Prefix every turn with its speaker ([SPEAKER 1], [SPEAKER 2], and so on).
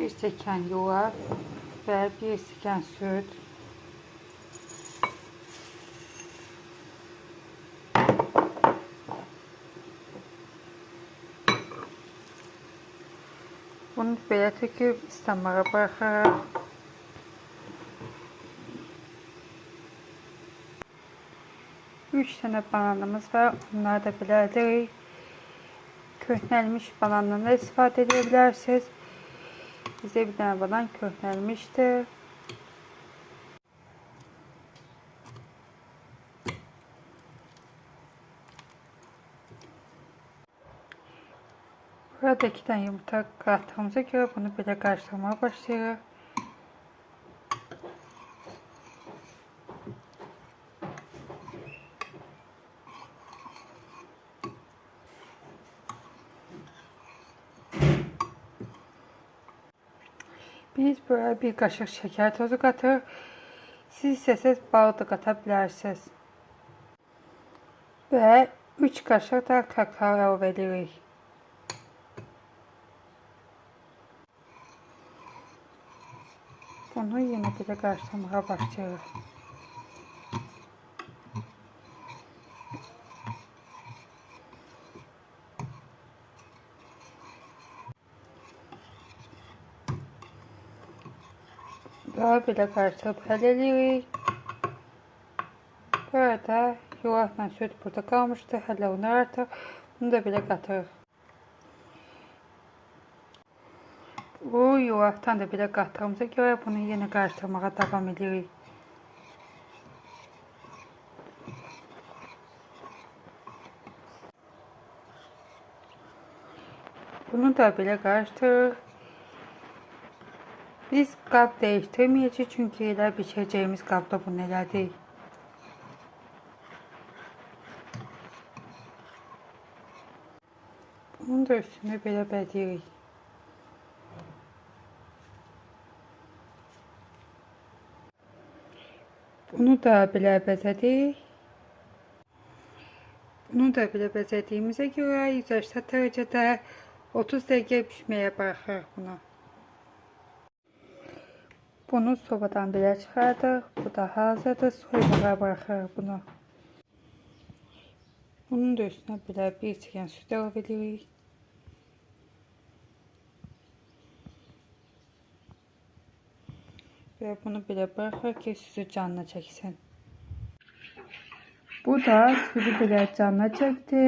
[SPEAKER 1] 1 stəkan yoğurt və 1 stəkan süt. Bunu belə töküb islanmağa buraxırıq. 3 tane bananımız var. Onları da belə edirik. Köhnəlmiş banandan da istifadə edə bilərsiniz. Bizdə bir dənə banan köhnəlmişdir. Burada 2 tane yumurta qatdığımıza görə bunu belə qarışdırmaya başlayırıq. Biz buraya 1 qaşıq şəkər tozu qatırıq. Siz istəsəz bal da qata bilərsiniz. Və 3 qaşıq da kakao əlavə edirik. Bunu yenə belə qarışdırmağa başlayırıq. Daha belə qarışdırıb həll edirik. Bu arada yoğurtla süt burada qalmışdı. Hələ onu artıq. Bunu da belə qatırıq. Bu yoğurtdan da belə qatdığımıza görə bunu yenə qarışdırmağa davam edirik. Bunu da belə qarışdırırıq. Biz qab dəyişdirməyəcəyik, çünki elə bişirəcəyimiz qabda bunu elədik. Bunun da üstünü belə bəzəyirik. Bunu da belə bəzədik. Bunu da belə bəzədiyimizə görə 180 dərəcədə 30 dəqiqə pişməyə buraxırıq bunu. Bunu sobadan belə çıxardıq. Bu da hazırdır. Soymağa buraxırıq bunu. Bunun da üstünə belə 1 stəkan süt əlavə edirik. Və bunu belə buraxırıq ki, sütü canına çəksin. Bu da sütü belə canına çəkdi.